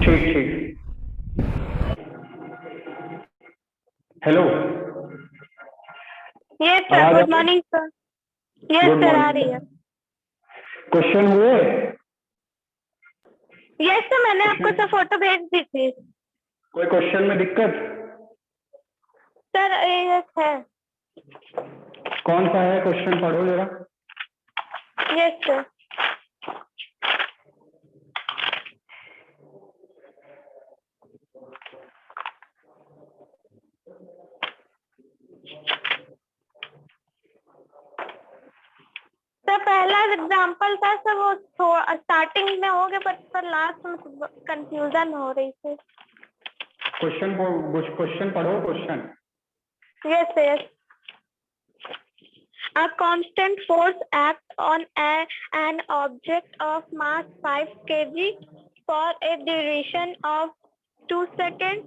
ठीक ठीक। Hello, yes sir, आवाज आ गुड रही है? Morning sir. Yes good sir, आ रही मॉर्निंग। है। क्वेश्चन हुए? यस सर, मैंने आपको क्वेश्चन, सर फोटो भेज दी थी। कोई क्वेश्चन में दिक्कत? सर यस है। कौन सा है क्वेश्चन, पढ़ो जरा। Yes sir. सर पहला एग्जाम्पल था सर, वो स्टार्टिंग में हो गया पर लास्ट में कंफ्यूजन हो रही थी। क्वेश्चन पढ़ो question. Yes yes. A constant force acts on an object of mass 5 kg for a duration of 2 seconds.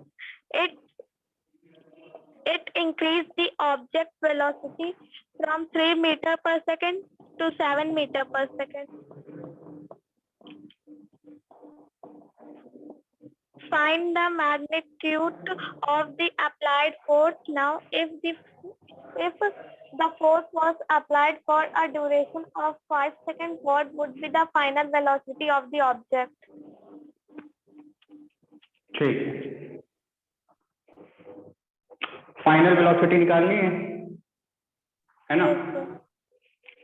It increased the object velocity from 3 meter per second to 7 meter per second. Find the magnitude of the applied force. Now, if the force was applied for a duration of 5 seconds, what would be the final velocity of the object? ठीक, final velocity निकालनी है ना? Yes, sir.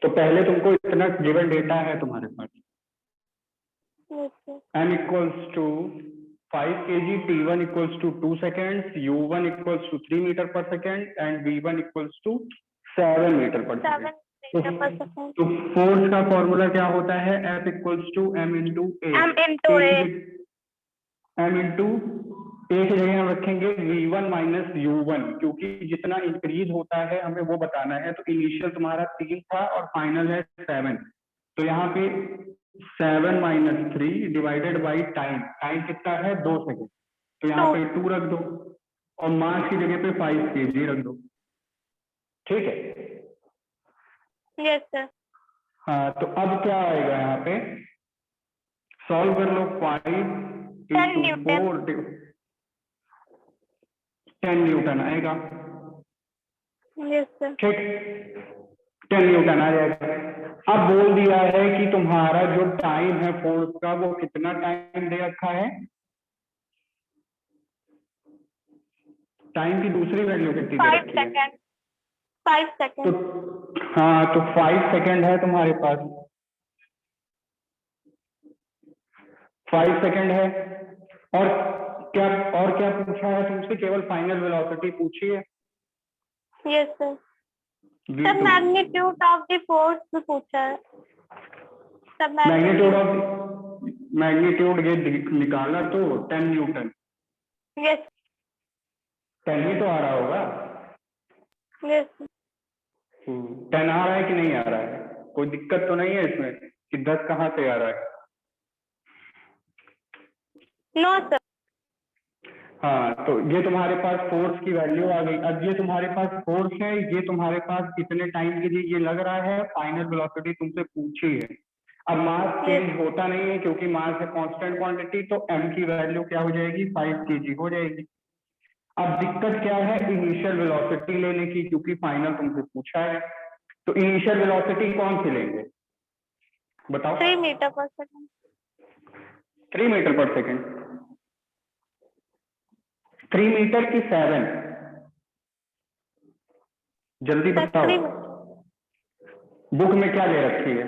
तो पहले तुमको इतना given data है तुम्हारे पास। Yes, sir. m equals to 5 kg, t1 equals to 2 seconds, u1 equals to 3 meter पर second and v1 equals to 7 meter पर 7 सेकेंड। meter per second. तो फोर्स का फॉर्मूला क्या होता है? F equals to m into A. M into A A. की m into A की जगह हम रखेंगे v1 माइनस u1, क्योंकि जितना इंक्रीज होता है हमें वो बताना है। तो इनिशियल तुम्हारा 3 था और फाइनल है 7। तो यहाँ पे 7 minus 3 divided by time. Time कितना है? 2 सेकेंड। तो यहाँ 2. पे 2 रख दो और मास की जगह पे 5 kg रख दो। ठीक है? Yes, sir. हाँ, तो अब क्या आएगा यहाँ पे? सॉल्व कर लो। 5 10 इंटू Newton. 4, 10 न्यूटन आएगा। Yes, sir. ठीक, 10 न्यूटन आ जाएगा। अब बोल दिया है कि तुम्हारा जो टाइम है फोर्स का, वो कितना टाइम दे रखा है? टाइम की दूसरी वैल्यू कितनी दे 5 रखी है? seconds. 5 तो seconds. हाँ, तो 5 सेकेंड है तुम्हारे पास। 5 सेकेंड है। और क्या, और क्या पूछा है तुमसे? केवल फाइनल वेलोसिटी पूछी है। Yes, sir. Sir, v2, magnitude of the force भी पूछा है। Sir, magnitude magnitude. Of, magnitude ये निकाला तो 10 न्यूटन। Yes. 10 ही तो आ रहा होगा। Yes, sir. 10 आ रहा है कि नहीं आ रहा है? कोई दिक्कत तो नहीं है इसमें कि 10 कहाँ से आ रहा है? No, sir. हाँ, तो ये तुम्हारे पास फोर्स की वैल्यू आ गई। अब ये तुम्हारे पास फोर्स है, ये तुम्हारे पास कितने टाइम के लिए ये लग रहा है? फाइनल वेलोसिटी तुमसे पूछी है। अब मास चेंज होता नहीं है क्योंकि मास है कांस्टेंट क्वांटिटी, तो m की वैल्यू क्या हो जाएगी? 5 kg हो जाएगी। अब दिक्कत क्या है? इनिशियल वेलोसिटी लेने की, क्योंकि फाइनल तुमसे पूछा है। तो इनिशियल वेलोसिटी कौन सी लेंगे बताओ? 3 meter per second. 3 मीटर पर सेकेंड। 3 मीटर की 7? जल्दी Sir, बताओ, 3 meter. बुक में क्या ले रखी है?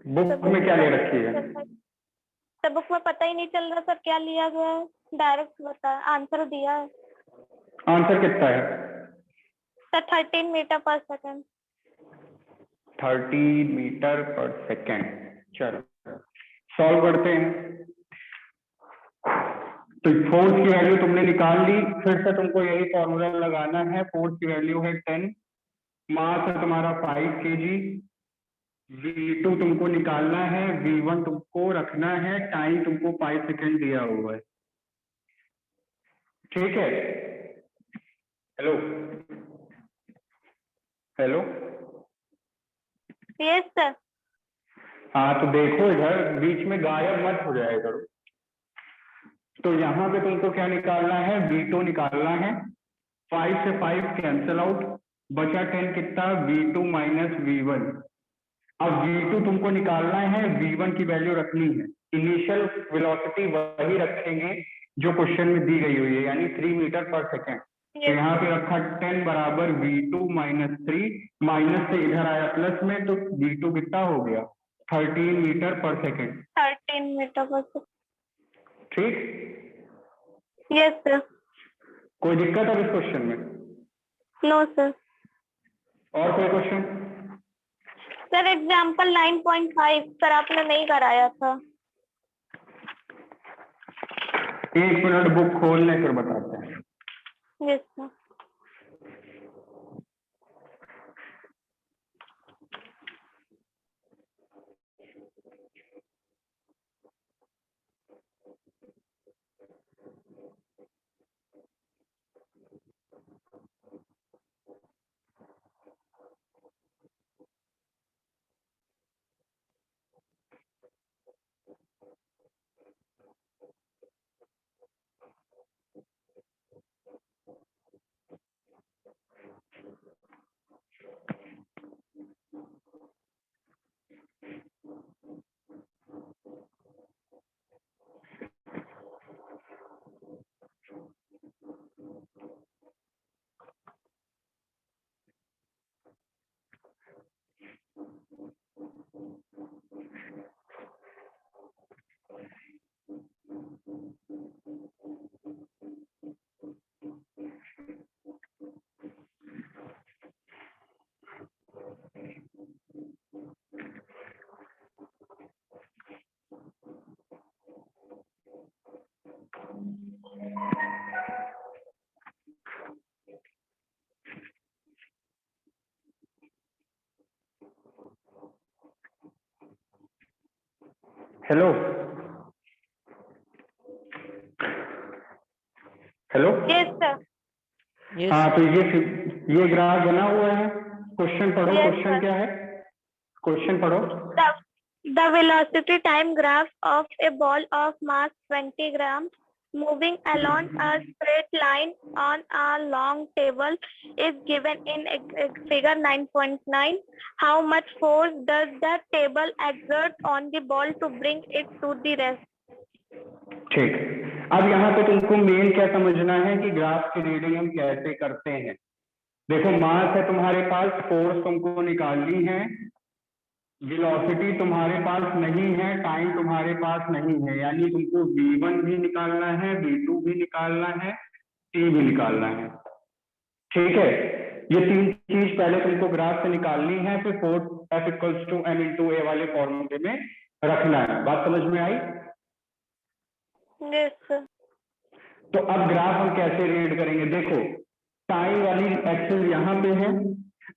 बुक में क्या ले रखी है? सर बुक में पता ही नहीं चल रहा सर क्या लिया गया है। डायरेक्ट बता, आंसर दिया है। आंसर कितना है? सर 13 मीटर पर सेकेंड। 30 मीटर पर सेकेंड। चलो सॉल्व करते हैं। तो फोर्स की वैल्यू तुमने निकाल ली। फिर से तुमको यही फॉर्मूला लगाना है। फोर्स की वैल्यू है 10, मास है तुम्हारा 5 kg, v2 तुमको निकालना है, v1 तुमको रखना है, टाइम तुमको 5 सेकेंड दिया हुआ है। ठीक है? Hello hello, yes sir. हाँ तो देखो इधर बीच में गायब मत हो जाए करो। तो यहाँ पे तुमको क्या निकालना है, V2 निकालना है। 5 से 5 कैंसिल आउट, बचा 10 कितना, V2 माइनस V1। अब V2 तुमको निकालना है, V1 की वैल्यू रखनी है। इनिशियल वेलोसिटी वही रखेंगे जो क्वेश्चन में दी गई हुई है, यानी 3 मीटर पर सेकेंड। तो यहाँ पे रखा 10 बराबर V2 माइनस 3, माइनस से इधर आया प्लस में, तो V2 कितना हो गया, 13 मीटर पर सेकेंड। 13 मीटर पर सेकेंड। ठीक, यस सर। कोई दिक्कत है इस क्वेश्चन में? No sir. और कोई क्वेश्चन? सर एग्जाम्पल 9.5 सर आपने नहीं कराया था। 1 मिनट बुक खोलने फिर बताते हैं। Yes sir. Hello hello. Yes sir. हाँ तो ये ग्राफ बना हुआ है, क्वेश्चन पढ़ो। Yes, question sir. क्या है, क्वेश्चन पढ़ो। The velocity time graph of a ball of mass 20 grams moving along a straight line on a long table is given in figure 9.9. How much force does the table exert on the ball to bring it to the rest? ठीक, अब यहाँ पे तुमको main क्या समझना है कि graph की रीडिंग हम कैसे करते हैं। देखो मास है तुम्हारे पास, फोर्स तुमको निकालनी है, वेलोसिटी तुम्हारे पास नहीं है, टाइम तुम्हारे पास नहीं है, यानी तुमको V1 भी निकालना है, V2 भी निकालना है, T भी निकालना है। ठीक है, ये तीन चीज पहले तुमको ग्राफ से निकालनी है, फिर force F equals to m into A वाले फॉर्मूले में रखना है। बात समझ में आई? Yes, sir. तो अब ग्राफ हम कैसे रीड करेंगे, देखो टाइम वाली एक्सिस यहाँ पे है,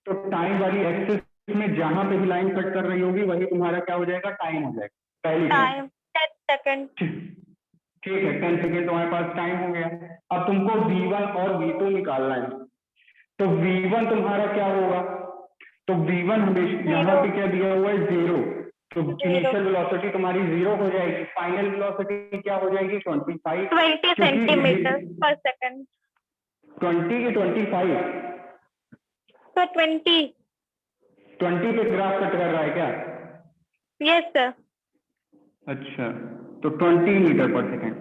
तो टाइम वाली एक्सिस में जहां पे भी लाइन कट कर रही होगी वही तुम्हारा क्या हो जाएगा, टाइम हो जाएगा। पहली टाइम 10 सेकंड। ठीक है, 10 सेकेंड तुम्हारे पास टाइम हो गया। अब तुमको V1 और V2 निकालना है, तो V1 तुम्हारा क्या होगा, तो V1 हमेशा यहाँ पे क्या दिया हुआ है, 0, तो इनिशियल वेलोसिटी तुम्हारी 0 हो जाएगी, फाइनल वेलोसिटी क्या हो जाएगी, 20 सेंटीमीटर पर सेकंड। 20 की 25? तो 20 पे ग्राफ कट कर रहा है क्या? Yes sir. अच्छा, तो 20 मीटर पर सेकेंड।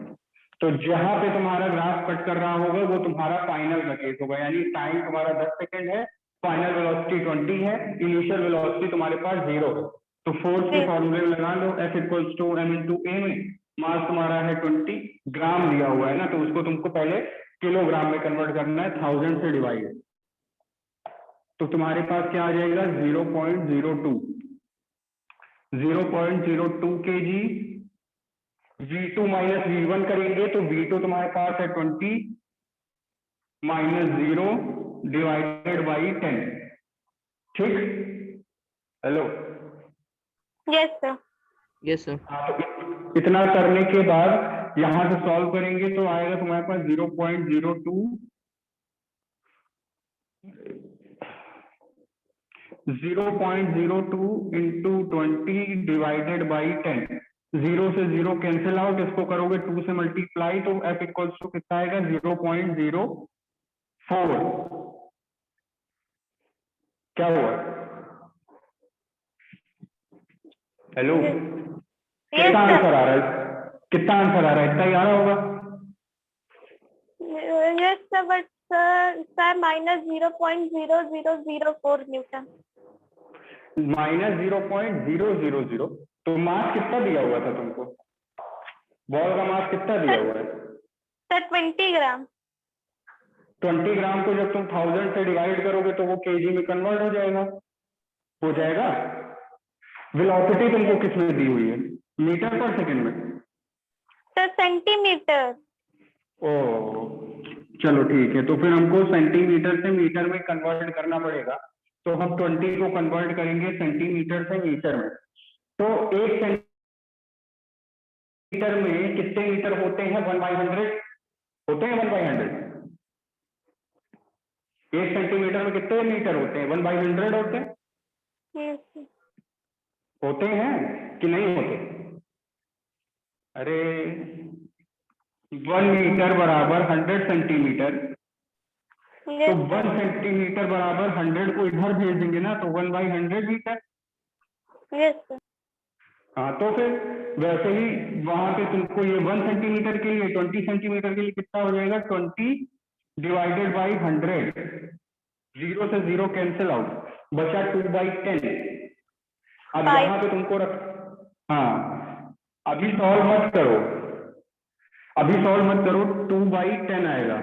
तो जहां पे तुम्हारा ग्राफ कट कर रहा होगा वो तुम्हारा फाइनल का केस होगा, यानी टाइम तुम्हारा 10 सेकेंड है, फाइनल वेलोसिटी 20 है, इनिशियल वेलोसिटी तुम्हारे पास 0 है। तो फोर्स के फॉर्मूले में लगा लो, F equals to m into A में मास तुम्हारा है 20, ग्राम दिया हुआ है ना, तो उसको तुमको पहले किलोग्राम में कन्वर्ट करना है, 1000 से डिवाइड। तो तुम्हारे पास क्या आ जाएगा, 0.02 kg। V2 माइनस V1 करेंगे तो V2 तुम्हारे पास है 20 माइनस 0 डिवाइडेड बाई 10। ठीक, hello? Yes sir. Yes sir. इतना करने के बाद यहां से सॉल्व करेंगे तो आएगा तुम्हारे पास 0.02 0.02 इंटू 20 डिवाइडेड बाई 10, 0 से 0 कैंसिल आउट, इसको करोगे 2 से मल्टीप्लाई तो f इक्वल्स टू कितना आएगा 0.04। क्या हुआ? हेलो, कितना आंसर आ रहा है? कितना आंसर आ रहा है? इतना ही आ रहा होगा। Yes sir, but sir minus 0.0004 Newton. Minus 0.000, तो मास कितना दिया हुआ था तुमको? बॉल का मास कितना दिया हुआ है? Sir 20 ग्राम। 20 ग्राम को जब तुम 1000 से डिवाइड करोगे तो वो केजी में कन्वर्ट हो जाएगा। वेलोसिटी तुमको किस में दी हुई है? मीटर पर सेकंड में? Sir centimetre. ओ चलो ठीक है, तो फिर हमको सेंटीमीटर से मीटर में कन्वर्ट करना पड़ेगा। तो हम 20 को कन्वर्ट करेंगे सेंटीमीटर से मीटर में। तो 1 सेंटीमीटर में कितने मीटर होते हैं? 1/100 होते हैं। 1/100 1 सेंटीमीटर में कितने मीटर होते हैं? 1/100 होते हैं। होते हैं कि नहीं होते? अरे 1 मीटर बराबर 100 सेंटीमीटर, तो 1 सेंटीमीटर बराबर 100 को इधर भेज देंगे ना, तो 1/100 मीटर। हाँ, तो फिर वैसे ही वहां पे तुमको ये 1 सेंटीमीटर के लिए 20 सेंटीमीटर के लिए कितना हो जाएगा? 20 डिवाइडेड बाई 100, 0 से 0 कैंसिल आउट, बचा 2/10। अब यहाँ पे तुमको हाँ, अभी सॉल्व मत करो, 2/10 आएगा।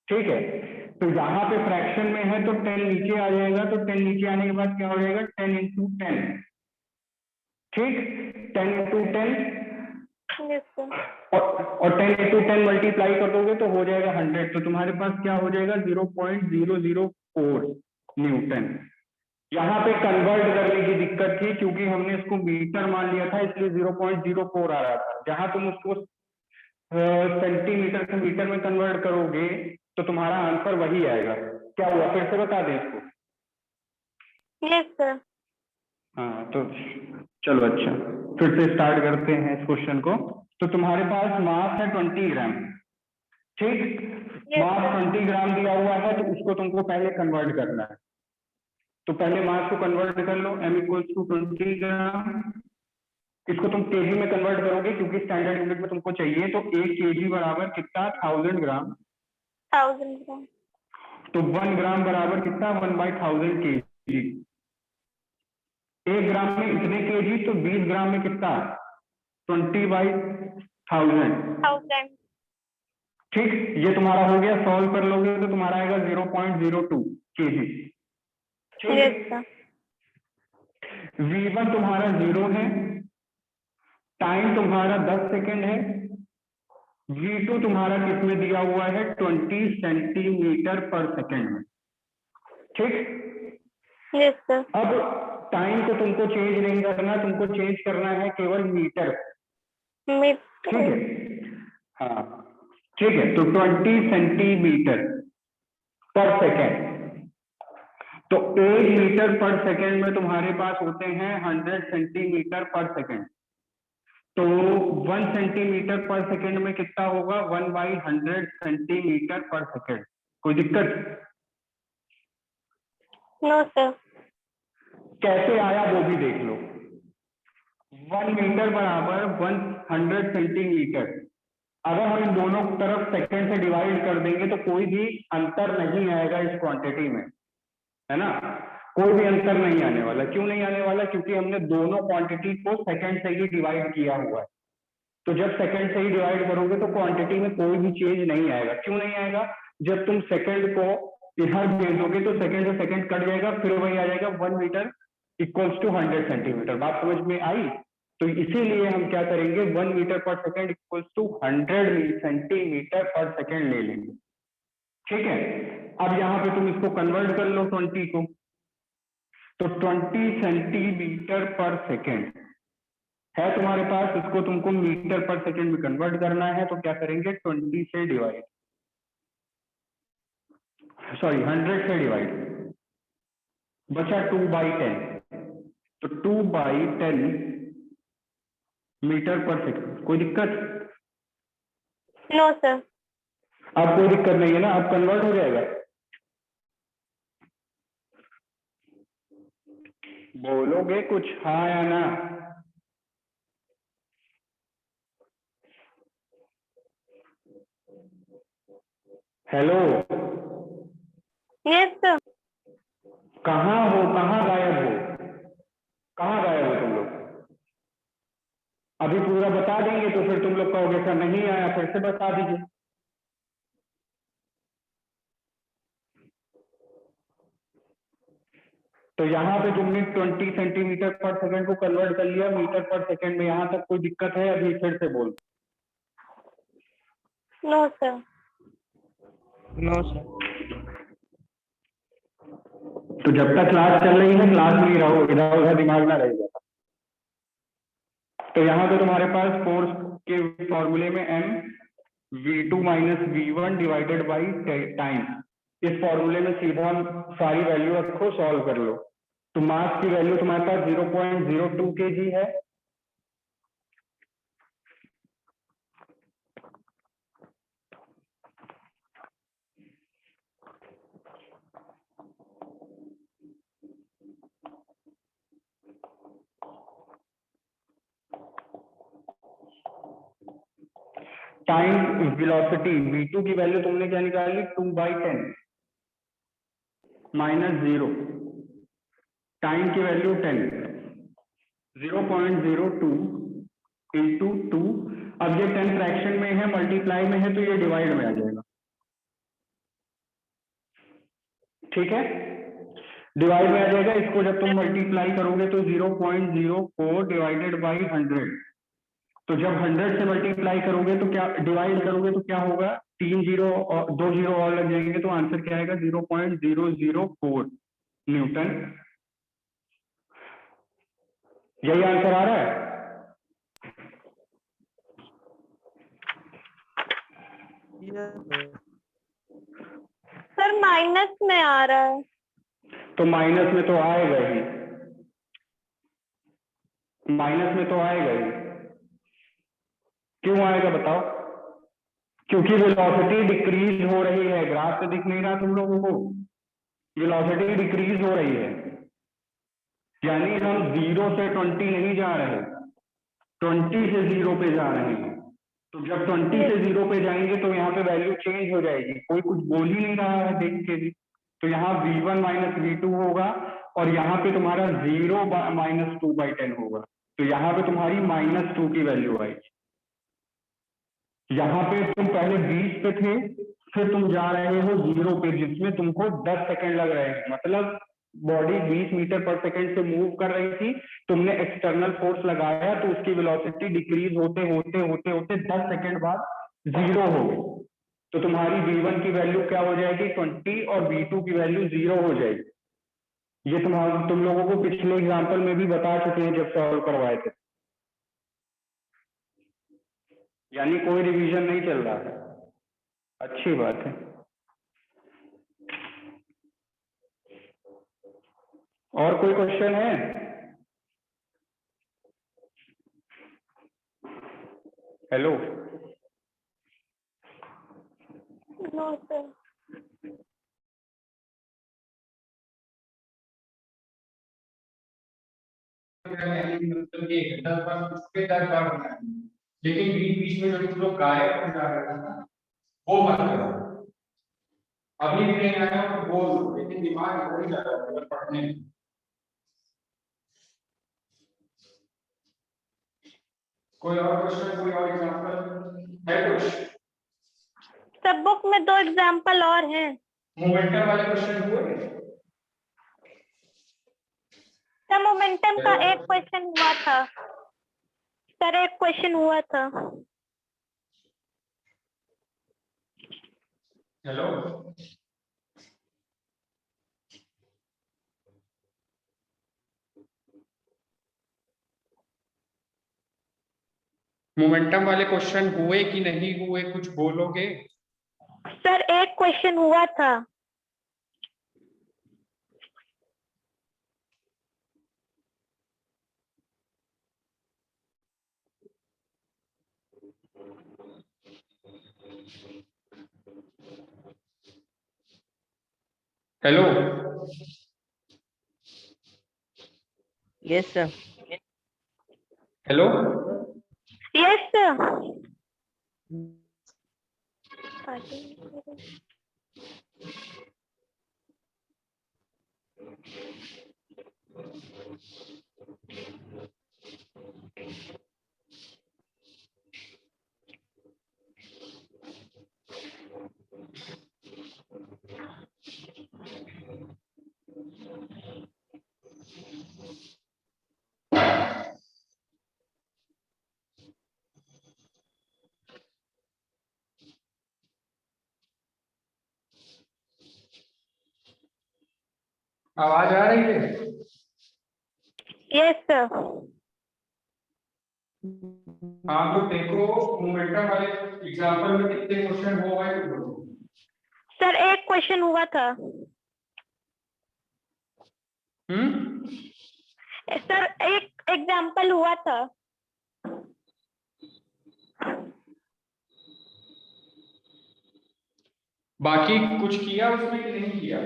ठीक है, तो यहाँ पे फ्रैक्शन में है तो 10 नीचे आ जाएगा, तो 10 नीचे आने के बाद क्या हो जाएगा? 10 into 10। ठीक, 10 into 10 और 10 into 10 मल्टीप्लाई कर दोगे तो हो जाएगा 100। तो तुम्हारे पास क्या हो जाएगा? 0.004 न्यूटन। यहाँ पे कन्वर्ट करने की दिक्कत थी, क्योंकि हमने इसको मीटर मान लिया था, इसलिए 0.04 आ रहा था। जहां तुम उसको सेंटीमीटर से मीटर में कन्वर्ट करोगे तो तुम्हारा आंसर वही आएगा। क्या हुआ? फिर से बता दें इसको। Yes sir. हाँ, तो चलो अच्छा, फिर से स्टार्ट करते हैं इस क्वेश्चन को। तो तुम्हारे पास मास है 20 ग्राम। ठीक, मास 20 ग्राम दिया हुआ है, तो उसको तुमको पहले कन्वर्ट करना है। तो पहले मास को कन्वर्ट कर लो, m इक्वल्स टू 20 ग्राम। इसको तुम केजी में कन्वर्ट करोगे क्योंकि स्टैंडर्ड यूनिट में तुमको चाहिए। तो 1 केजी बराबर कितना? 1000 ग्राम। 1000 ग्राम। तो 1 ग्राम बराबर कितना? 1/1000 केजी। 1 ग्राम में इतने केजी, तो 20 ग्राम में कितना? 20/1000। ठीक, ये तुम्हारा हो गया। सॉल्व कर लोगे तो तुम्हारा आएगा 0.02 केजी। V1 तुम्हारा 0 है, टाइम तुम्हारा 10 सेकेंड है। V2 तुम्हारा किसमें दिया हुआ है? 20 सेंटीमीटर पर सेकेंड में। ठीक, यस सर। अब टाइम को तुमको चेंज नहीं करना, तुमको चेंज करना है केवल मीटर। ठीक है, हाँ ठीक है। तो 20 सेंटीमीटर पर सेकेंड, तो 1 मीटर पर सेकेंड में तुम्हारे पास होते हैं 100 सेंटीमीटर पर सेकेंड। तो 1 सेंटीमीटर पर सेकेंड में कितना होगा? 1/100 सेंटीमीटर पर सेकेंड। कोई दिक्कत? No sir. कैसे आया वो भी देख लो। 1 मीटर बराबर 100 सेंटीमीटर। अगर हम इन दोनों तरफ सेकेंड से डिवाइड कर देंगे तो कोई भी अंतर नहीं आएगा इस क्वांटिटी में, है ना? कोई भी अंतर नहीं आने वाला। क्यों नहीं आने वाला? क्योंकि हमने दोनों क्वांटिटी को सेकंड से ही डिवाइड किया हुआ है। तो जब सेकंड से ही डिवाइड करोगे तो क्वांटिटी में कोई भी चेंज नहीं आएगा। क्यों नहीं आएगा? जब तुम सेकंड को इधर भेज दोगे तो सेकंड से सेकंड कट जाएगा, फिर वही आ जाएगा 1 मीटर इक्वल्स टू 100 सेंटीमीटर। बात समझ में आई? तो इसीलिए हम क्या करेंगे? 1 मीटर पर सेकंड इक्वल्स टू 100 सेंटीमीटर पर सेकंड ले लेंगे। ठीक है, अब यहाँ पे तुम इसको कन्वर्ट कर लो 20 को, तो 20 सेंटीमीटर पर सेकेंड है तुम्हारे पास। इसको तुमको मीटर पर सेकेंड में कन्वर्ट करना है, तो क्या करेंगे? 20 से डिवाइड, सॉरी 100 से डिवाइड। बचा 2/10, तो 2/10 मीटर पर सेकंड। कोई दिक्कत? No sir. अब कोई दिक्कत नहीं है ना, अब कन्वर्ट हो जाएगा। बोलोगे कुछ हाँ या ना? Hello, yes sir. कहाँ हो, कहाँ गायब हो, कहाँ गायब हो तुम लोग? अभी पूरा बता देंगे तो फिर तुम लोग कहोगे सर नहीं आया, फिर से बता दीजिए। तो यहाँ पे तुमने 20 सेंटीमीटर पर सेकंड को कन्वर्ट कर लिया मीटर पर सेकंड में, यहाँ तक कोई दिक्कत है? अभी फिर से बोल। No sir. No sir. तो जब तक क्लास चल रही है क्लास में ही रहो, इधर उधर दिमाग ना रहेगा। तो यहाँ पे तुम्हारे पास फोर्स के फॉर्मूले में m v2 minus v1 divided by time, इस फॉर्मूले में सीधा सारी वैल्यू रखो, सॉल्व कर लो। तो मास की वैल्यू तुम्हारे पास 0.02 kg है। टाइम वेलोसिटी v2 की वैल्यू तुमने क्या निकाली? 2/10 माइनस 0, टाइम की वैल्यू 10, 0.02 इंटू 2। अब ये 10 फ्रैक्शन में है, मल्टीप्लाई में है, तो ये डिवाइड में आ जाएगा। ठीक है, डिवाइड में आ जाएगा। इसको जब तुम मल्टीप्लाई करोगे तो 0.04 डिवाइडेड बाई 100, तो जब 100 से मल्टीप्लाई करोगे तो क्या, डिवाइड करोगे तो क्या होगा? 3 जीरो और 2 जीरो और लग जाएंगे, तो आंसर क्या आएगा? 0.004 न्यूटन। यही आंसर आ रहा है? सर माइनस में आ रहा है। तो माइनस में तो आएगा ही, माइनस में तो आएगा ही। क्यों आएगा बताओ? क्योंकि वेलोसिटी डिक्रीज हो रही है। ग्राफ पे दिख नहीं रहा तुम लोगों को? वेलोसिटी डिक्रीज हो रही है, यानी हम 0 से 20 नहीं जा रहे, 20 से 0 पे जा रहे हैं। तो जब 20 से 0 पे जाएंगे तो यहाँ पे वैल्यू चेंज हो जाएगी। कोई कुछ बोल ही नहीं रहा है देख के भी। तो यहाँ v1 माइनस v2 होगा, और यहाँ पे तुम्हारा 0 माइनस 2/10 होगा। तो यहाँ पे तुम्हारी -2 की वैल्यू आएगी। यहाँ पे तुम पहले 20 पे थे, फिर तुम जा रहे हो 0 पे, जिसमें तुमको 10 सेकंड लग रहे हैं। मतलब बॉडी 20 मीटर पर सेकंड से मूव कर रही थी, तुमने एक्सटर्नल फोर्स लगाया तो उसकी वेलोसिटी डिक्रीज होते होते होते होते 10 सेकंड बाद 0 हो गई। तो तुम्हारी v1 की वैल्यू क्या हो जाएगी? 20, और v2 की वैल्यू 0 हो जाएगी। ये तुम लोगों को पिछले एग्जाम्पल में भी बता चुके हैं जब सॉल्व करवाए थे, यानी कोई रिवीजन नहीं चल रहा है। अच्छी बात है। और कोई क्वेश्चन है? Hello, no sir. लेकिन बीच बीच में जो तुम लोग गायब हो जा रहे थे ना, वो मत करो। अभी भी नहीं आया तो बोल दो, लेकिन दिमाग हो ही जा रहा है अगर पढ़ने में। कोई और क्वेश्चन, कोई और एग्जांपल है कुछ? सब बुक में 2 एग्जाम्पल और हैं। मोमेंटम वाले क्वेश्चन हुए? सर मोमेंटम का एक क्वेश्चन हुआ था। सर एक क्वेश्चन हुआ था। हेलो, मोमेंटम वाले क्वेश्चन हुए कि नहीं हुए, कुछ बोलोगे? सर एक क्वेश्चन हुआ था। Hello, Yes, sir. Hello, Yes, sir. आवाज आ रही है? Yes, sir. हाँ, तो देखो मोमेंटम वाले एग्जांपल में कितने क्वेश्चन हो गए तो बोलो। सर एक क्वेश्चन हुआ था। सर एक एग्जाम्पल हुआ था। बाकी कुछ किया उसमें कि नहीं किया?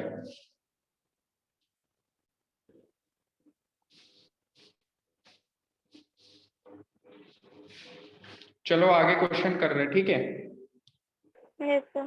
चलो आगे क्वेश्चन कर रहे हैं, ठीक है? Yes, sir.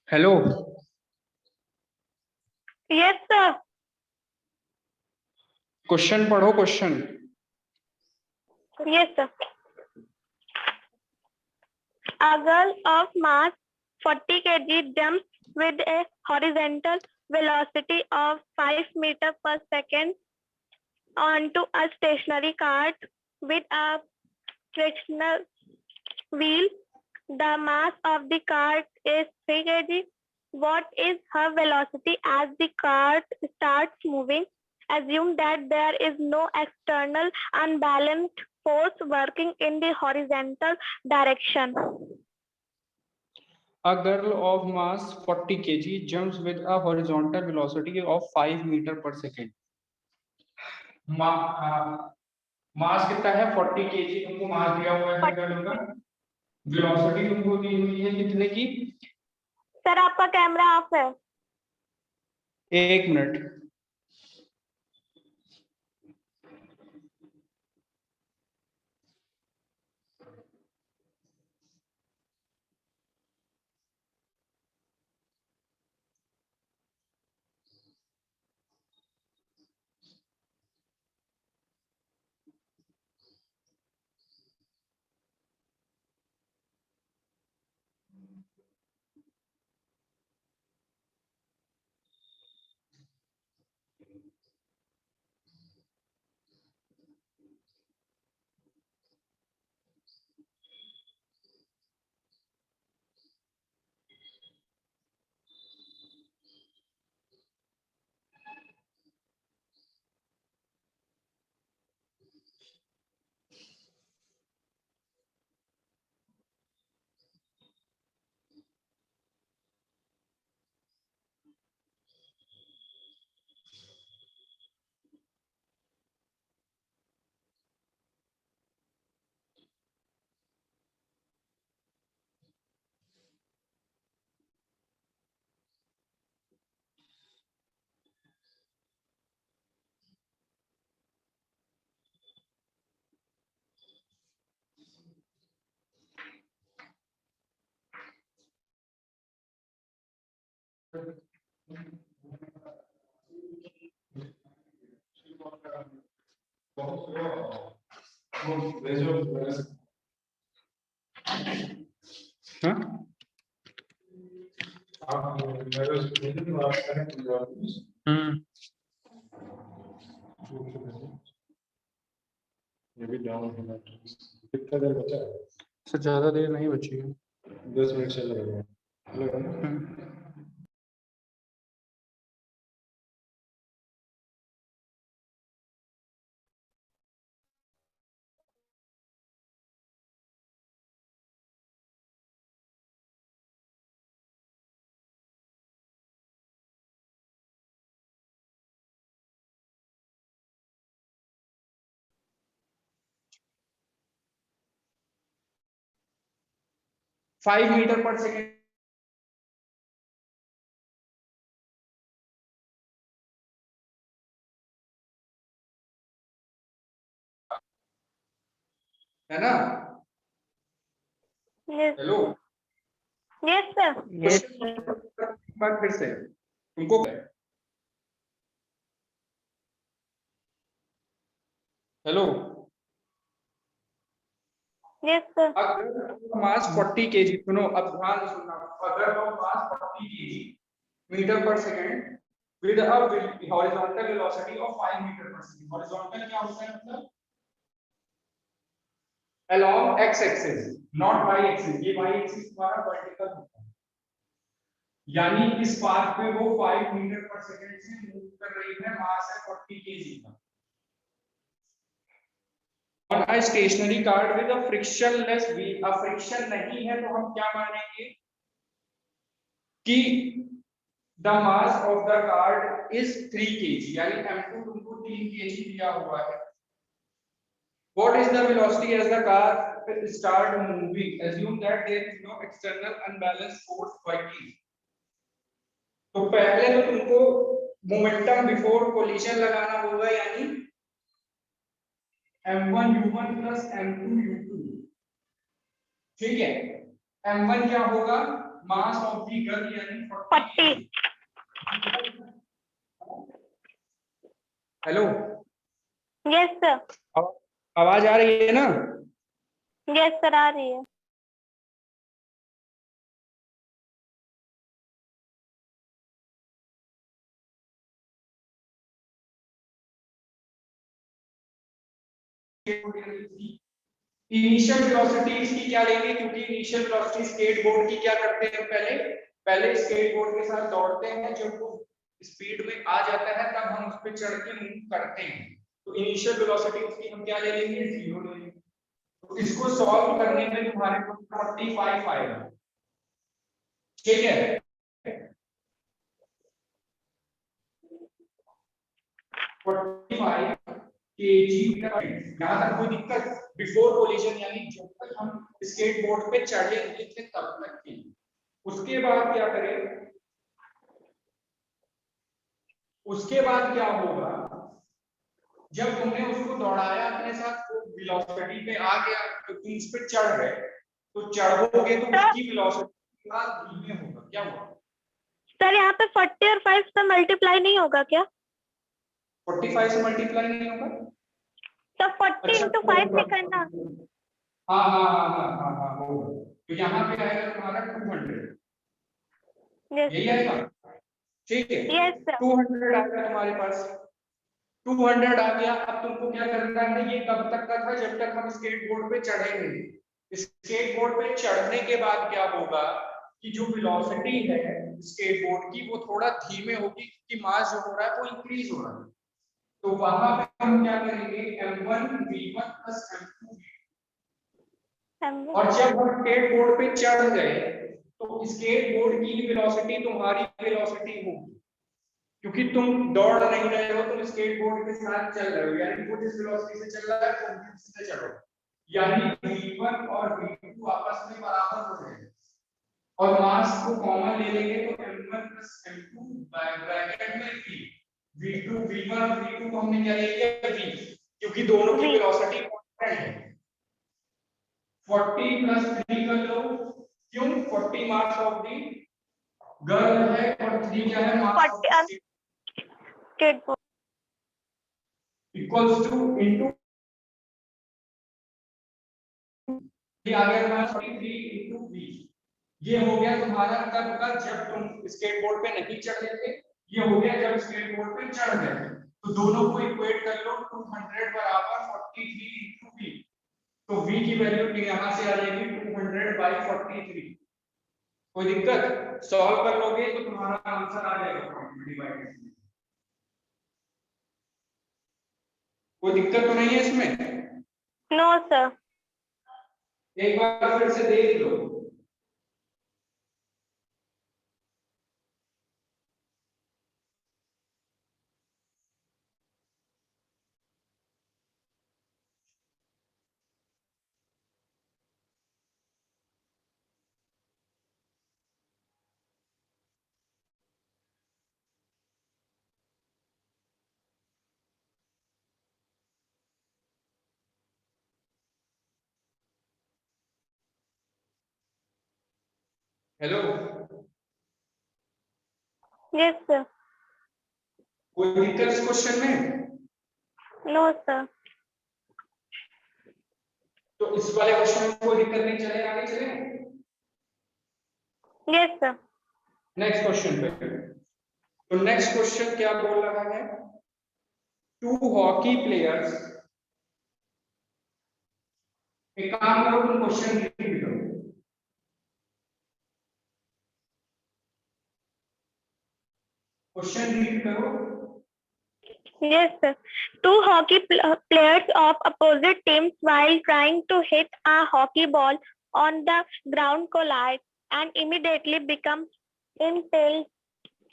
Hello, Yes, sir. Question पढ़ो question. Yes, sir. A girl of mass 40 kg jumps with a horizontal velocity of 5 meters per second onto a stationary cart with a frictional wheel. The mass of the cart is 3 kg. What is her velocity as the cart starts moving? Assume that there is no external unbalanced force working in the horizontal direction. A girl of mass 40 kg jumps with a horizontal velocity of 5 meter per second. मास कितना है? 40 kg तुमको मास दिया हुआ है girl का। Velocity तुमको दी हुई है कितने की? सर आपका कैमरा ऑफ है। एक मिनट। हाँ? ये भी डाउन होना चाहिए। कितना देर बचा है? सर ज्यादा देर नहीं बची है। 10 मिनट से लगेगा। लगेगा ना? हम्म। 5 मीटर पर सेकेंड है ना? Yes. Hello, Yes, sir. Yes. एक बार फिर से तुमको हेलो, Yes, sir. अगर मास 40 केजी, सुनो अब ध्यान से सुनना, अगर वो मास 40 केजी मीटर पर second with a horizontal velocity of 5 metre पर सेकेंड। हॉरिजॉन्टल क्या होता है मतलब? along x axis, not y axis. ये y एक्सिस हमारा वर्टिकल होता है, यानी इस पाथ पे वो 5 मीटर पर सेकेंड से मूव कर रही है, मास है 40 केजी का। On a stationary card with a frictionless wheel, अब फ्रिक्शन नहीं है तो हम क्या मानेंगे कि the mass of the card is 3 kg, यानी m2 तुमको 3 kg दिया हुआ है। What is the velocity as the car start moving? Assume that there is no external unbalanced force working. तो पहले तो तुमको मोमेंटम बिफोर कोलिजन लगाना होगा, यानी m1 u1 plus m2 u2। ठीक है, m1 क्या होगा? मास ऑफ द गर्ल यानी 40। Hello, Yes, sir. आवाज आ रही है ना? Yes, sir. आ रही है। इनिशियल वेलोसिटी इसकी क्या लेंगे, क्योंकि इनिशियल वेलोसिटी स्केटबोर्ड की क्या करते हैं, पहले स्केटबोर्ड के साथ दौड़ते हैं, जब वो स्पीड में आ जाता है तब हम उस पर चढ़ के मूव करते हैं। तो इनिशियल वेलोसिटी उसकी हम क्या ले लेंगे, 0 ले लेंगे। तो इसको सॉल्व करने में तुम्हारे को 45 आएगा। ठीक है, यहाँ तक कोई दिक्कत? बिफोर कोलिजन यानी जब तक हम स्केटबोर्ड पे चढ़ेंगे तब तक की। उसके बाद क्या करें, उसके बाद क्या होगा, जब तुमने उसको दौड़ाया अपने साथ, वो वेलोसिटी पे आ गया तो तुम उस पे चढ़ गए, तो चढ़ोगे तो उसकी वेलोसिटी धीमे होगा। क्या होगा सर, यहाँ पे 40 और 5 से मल्टीप्लाई नहीं होगा क्या? 45 से मल्टीप्लाई नहीं होगा? तो 40 into 5 से करना। हाँ होगा। तो यहाँ पे आएगा तुम्हारा 200। Yes. यही आएगा, ठीक है? Yes, sir. 200 आ गया तुम्हारे पास, 200 आ गया। अब तुमको क्या करना है, ये कब तक का था, जब तक हम स्केटबोर्ड पे चढ़ेंगे। स्केटबोर्ड पे चढ़ने के बाद क्या होगा कि जो वेलोसिटी है स्केटबोर्ड की वो थोड़ा धीमे होगी, क्योंकि मास जो हो रहा है वो इंक्रीज हो रहा है। तो वहां पे हम क्या करेंगे, m1 v1 plus m2 v2। और जब हम स्केटबोर्ड पे चढ़ गए तो स्केटबोर्ड की वेलोसिटी तुम्हारी वेलोसिटी होगी, क्योंकि तुम दौड़ नहीं रहे हो, तुम स्केटबोर्ड के साथ चल रहे हो, यानी वो जिस वेलोसिटी से चल रहा है तुम उससे चलो, यानी v1 और v2 आपस में बराबर हो रहे हैं। और मास को कॉमन ले लेंगे तो m1 plus m2 ब्रैकेट में v2 v1 और v2 को हमने क्या ले लिया, v, क्योंकि दोनों की वेलोसिटी कांस्टेंट है। 40 plus 3 कर लो, क्यों? 40 मास ऑफ दी गर्ल है और 3 क्या है, mass of 40 skateboard. Equals to into ये आ गया तुम्हारा 43 इनटू v। ये हो गया तुम्हारा कब का, जब तुम स्केटबोर्ड पे नहीं चढ़ रहे थे, ये हो गया जब स्केटबोर्ड पे चढ़ गए थे। तो दोनों को इक्वेट कर लो, 200 बराबर 43 इनटू v। तो v की वैल्यू यहां से आ जाएगी 200 बाई 43। कोई दिक्कत, सॉल्व कर लोगे तो तुम्हारा आंसर आ जाएगा 20/10। कोई दिक्कत तो नहीं है इसमें? No, sir. एक बार फिर से देख लो। Hello, Yes, sir. कोई दिक्कत इस क्वेश्चन में? No, sir. तो इस वाले क्वेश्चन में कोई दिक्कत नहीं, चले आगे चले। Yes, sir. नेक्स्ट क्वेश्चन पे। तो नेक्स्ट क्वेश्चन क्या बोल रहा है, 2 हॉकी प्लेयर्स, एक काम करो तुम क्वेश्चन रीड करो। क्वेश्चन रीड करो। Yes, sir. 2 hockey players of opposite teams, while trying to hit a hockey ball on the ground, collide and immediately become impaled.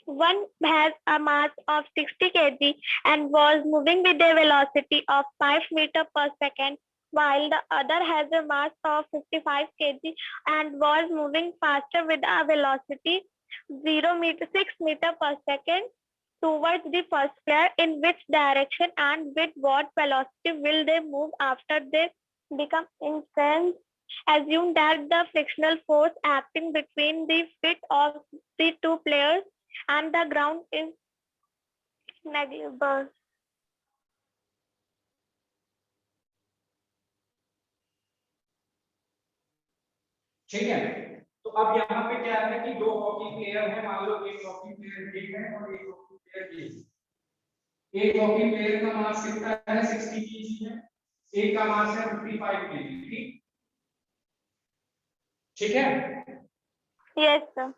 One has a mass of 60 kg and was moving with a velocity of 5 meters per second, while the other has a mass of 55 kg and was moving faster with a velocity 6 meters per second towards the first player. In which direction and with what velocity will they move after they become influenced? Assume that the frictional force acting between the feet of the 2 players and the ground is negligible. ठीक है, तो अब यहाँ पे क्या है कि 2 hockey player है, मान लो एक हॉकी प्लेयर ए है और एक हॉकी प्लेयर बी है। एक हॉकी प्लेयर का मास कितना है, 60 केजी है, एक का मास है 55 केजी। ठीक है। Yes, sir.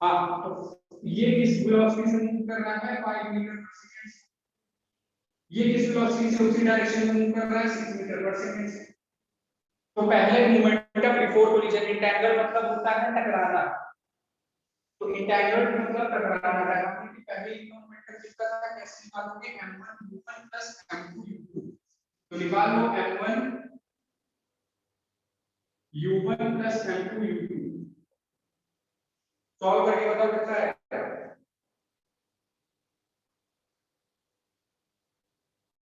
हाँ, तो ये किस वेलोसिटी से मूव कर रहा है, 5 मीटर पर सेकंड। ये किस वेलोसिटी से उसी डायरेक्शन में मूव कर रहा है, 6 मीटर पर सेकंड से। तो पहले मोमेंटम बिफोर कोलिजन, इंटैंगल मतलब होता है टकराना। तो इंटैंगल मतलब टकराना है। हमने पहले ही मोमेंटम कितना था, कैसे निकालोगे, m1 u1 plus m2 u2। तो निकाल लो m1 u1 plus m2 u2। Solve करके बताओ कितना है।